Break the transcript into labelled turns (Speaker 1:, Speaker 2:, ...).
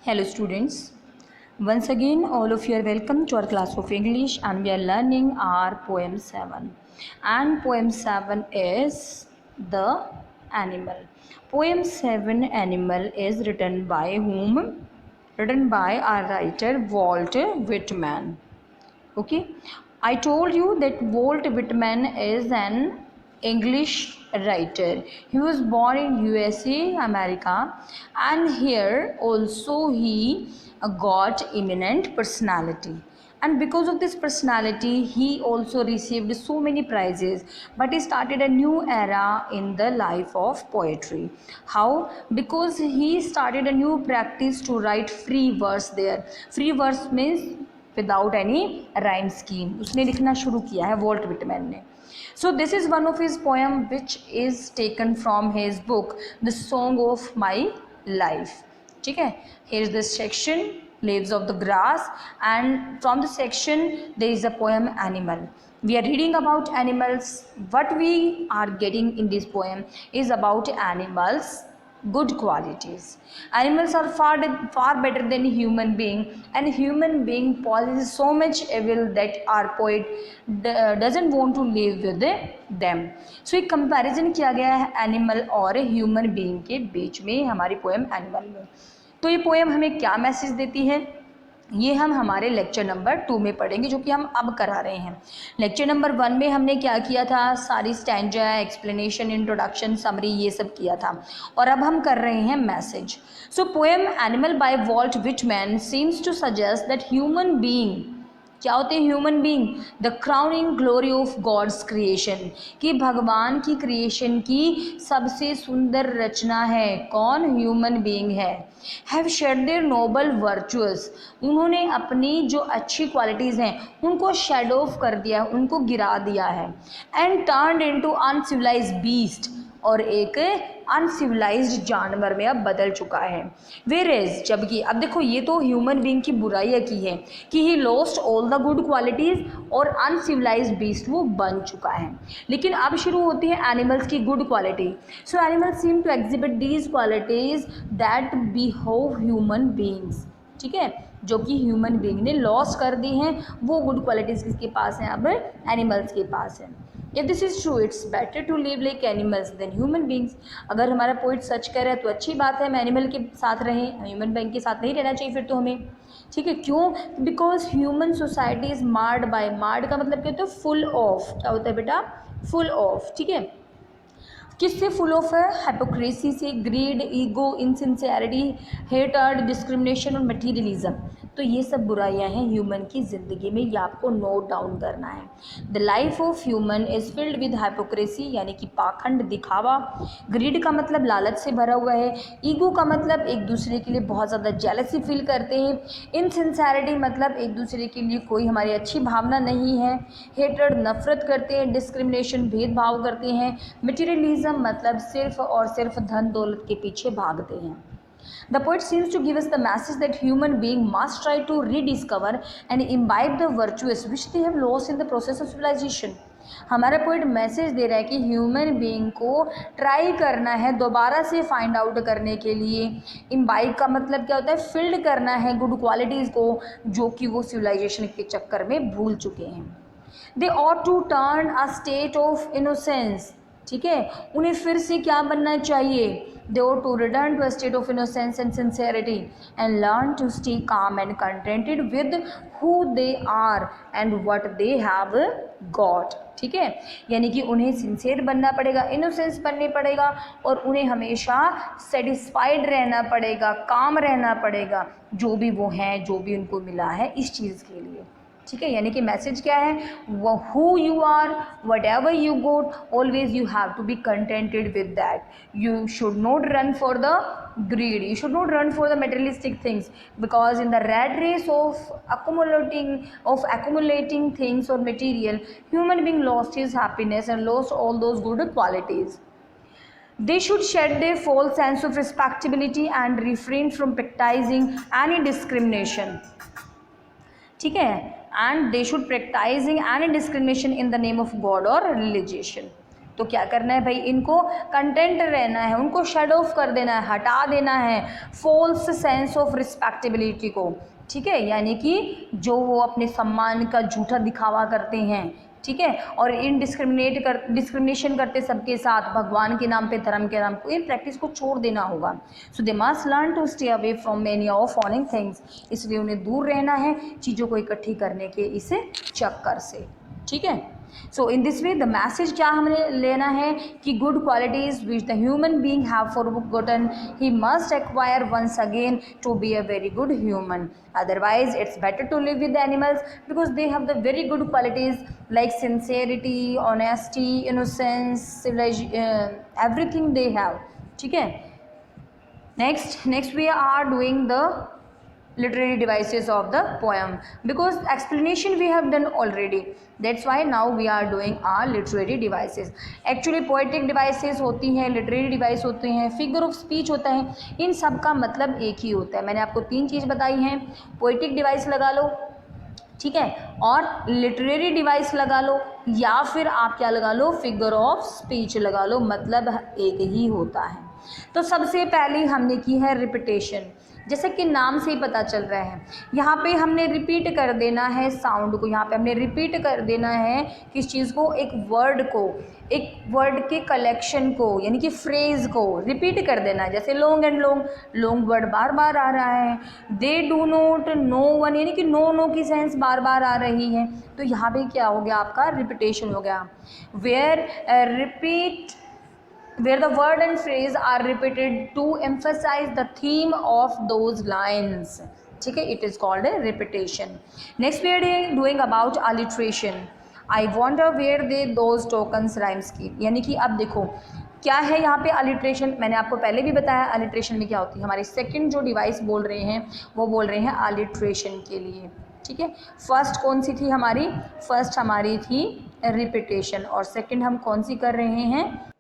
Speaker 1: Hello students, once again all of you are welcome to our class of English and we are learning our poem 7 and poem 7 is The Animal. Poem 7 Animal is written by whom? Written by our writer Walt Whitman. Okay, I told you that Walt Whitman is an English writer. He was born in USA, America, and here also he got eminent personality. And because of this personality, he also received so many prizes. But he started a new era in the life of poetry. How? Because he started a new practice to write free verse there. Free verse means without any rhyme scheme उसने लिखना शुरू किया है Walt Whitman ने. So this is one of his poem which is taken from his book the song of my life. ठीक है, here is the section leaves of the grass and from the section there is a poem animal. We are reading about animals. What we are getting in this poem is about animals good qualities. Animals are far better than human being and human being possesses so much evil that our poet doesn't want to live with them. So एक comparison किया गया है animal और human being के बीच में हमारी poem animal में. तो ये पोएम हमें क्या मैसेज देती है ये हम हमारे लेक्चर नंबर 2 में पढ़ेंगे जो कि हम अब करा रहे हैं. लेक्चर नंबर 1 में हमने क्या किया था, सारी स्टैंजा, एक्सप्लेनेशन, इंट्रोडक्शन, समरी ये सब किया था और अब हम कर रहे हैं message. So poem animal by Walt Whitman seems to suggest that human being क्या होते हैं human being the crowning glory of God's creation कि भगवान की क्रिएशन की सबसे सुंदर रचना है कौन, ह्यूमन बीइंग है. Have shed their noble virtuous उन्होंने अपनी जो अच्छी क्वालिटीज़ हैं उनको शेड ऑफ कर दिया, उनको गिरा दिया है. And turned into uncivilised beast और एक अनसिविलाइज्ड जानवर में अब बदल चुका है. वेरेज जबकि अब देखो ये तो ह्यूमन बीइंग की बुराई की है कि he lost all the good qualities और अनसिविलाइज्ड बीस्ट वो बन चुका है. लेकिन अब शुरू होती है एनिमल्स की good quality. So animals seem to exhibit these qualities that behave human beings. ठीक है, जो कि ह्यूमन बीइंग ने लॉस कर दी हैं वो गुड क्वालिटीज़ किसके पास हैं, अब एनिमल्स के पास है. If this is true, it's better to live like animals than human beings. अगर हमारा पोइट सच कह रहा है तो अच्छी बात है, हम एनिमल के साथ रहें, ह्यूमन बीइंग के साथ नहीं रहना चाहिए फिर तो हमें. ठीक है, क्यों? Because human society is marred by, marred का मतलब क्या होता है, फुल ऑफ. क्या होता है बेटा, फुल ऑफ. ठीक है, किससे फुल ऑफ है, हाइपोक्रेसी से, greed, ego, insincerity, hatred, discrimination और मटीरियलिज्म. तो ये सब बुराइयां हैं ह्यूमन की ज़िंदगी में, ये आपको नोट डाउन करना है. The life of human is filled with hypocrisy यानी कि पाखंड, दिखावा. ग्रीड का मतलब लालच से भरा हुआ है. ईगो का मतलब एक दूसरे के लिए बहुत ज़्यादा जेलसी फील करते हैं. इनसिंसियरिटी मतलब एक दूसरे के लिए कोई हमारी अच्छी भावना नहीं है. हेटर्ड नफरत करते हैं. डिस्क्रिमिनेशन भेदभाव करते हैं. मटीरियलिज्म मतलब सिर्फ और सिर्फ धन दौलत के पीछे भागते हैं. The poet seems to give us the message that human being must try to rediscover and imbibe the virtues which they have lost in the process of civilization. हमारा पोइट मैसेज दे रहा है कि ह्यूमन बीइंग को try करना है दोबारा से find out करने के लिए. इम्बाइब का मतलब क्या होता है, फिल्ड करना है गुड क्वालिटीज़ को जो कि वो सिविलाइजेशन के चक्कर में भूल चुके हैं. They ought to turn a state of innocence. ठीक है, उन्हें फिर से क्या बनना चाहिए, they ought to return to a state of innocence and sincerity and learn to stay calm and contented with who they are and what they have got. ठीक है, यानी कि उन्हें सिंसियर बनना पड़ेगा, इनोसेंस बनने पड़ेगा और उन्हें हमेशा सेटिस्फाइड रहना पड़ेगा, काम रहना पड़ेगा जो भी वो हैं, जो भी उनको मिला है इस चीज़ के लिए. ठीक है, यानी कि मैसेज क्या है, who you are, whatever you got, always you have to be contented with that. You should not run for the greed, you should not run for the materialistic things because in the rat race of accumulating things or material, human being lost his happiness and lost all those good qualities. They should shed their false sense of respectability and refrain from practicing any discrimination. ठीक है, and they should practicing any discrimination in the name of God or religion. तो क्या करना है भाई, इनको content रहना है, उनको शेड ऑफ कर देना है, हटा देना है फॉल्स सेंस ऑफ रिस्पेक्टेबिलिटी को, ठीक है, यानी कि जो वो अपने सम्मान का झूठा दिखावा करते हैं, ठीक है, और डिस्क्रिमिनेशन करते सबके साथ भगवान के नाम पे, धर्म के नाम पे, इन प्रैक्टिस को छोड़ देना होगा। So they must learn to stay away from many of following things, इसलिए उन्हें दूर रहना है चीज़ों को इकट्ठी करने के इस चक्कर से, ठीक है। So in this way the message क्या हमें लेना है कि good qualities which the human being have forgotten he must acquire once again to be a very good human, otherwise it's better to live with the animals because they have the very good qualities like sincerity, honesty, innocence, everything they have, ठीक है। next we are doing the literary devices of the poem because explanation we have done already, that's why now we are doing our literary devices। actually poetic devices होती हैं, literary device होते हैं, figure of speech होता है, इन सब का मतलब एक ही होता है। मैंने आपको 3 चीज़ बताई हैं, poetic device लगा लो, ठीक है, और लिटरेरी डिवाइस लगा लो, या फिर आप क्या लगा लो, फिगर ऑफ स्पीच लगा लो, मतलब एक ही होता है। तो सबसे पहले हमने की है रिपीटेशन, जैसे कि नाम से ही पता चल रहा है, यहाँ पे हमने रिपीट कर देना है साउंड को, यहाँ पे हमने रिपीट कर देना है किस चीज़ को, एक वर्ड के कलेक्शन को, यानी कि फ्रेज को रिपीट कर देना है। जैसे लॉन्ग एंड लॉन्ग वर्ड बार बार आ रहा है, they do not know one, यानी कि नो की सेंस बार बार आ रही है, तो यहाँ पे क्या हो गया, आपका रिपीटेशन हो गया। where the word and phrase are repeated to emphasize the theme of those lines, ठीक है, it is called a repetition। next we are doing about alliteration। I wonder where they those tokens rhymes की, यानी कि अब देखो क्या है यहाँ पे alliteration, मैंने आपको पहले भी बताया alliteration में क्या होती है। हमारी सेकंड जो डिवाइस बोल रहे हैं वो बोल रहे हैं alliteration के लिए, ठीक है। फर्स्ट कौन सी थी हमारी, फर्स्ट हमारी थी रिपीटेशन, और सेकंड हम कौन सी कर रहे हैं,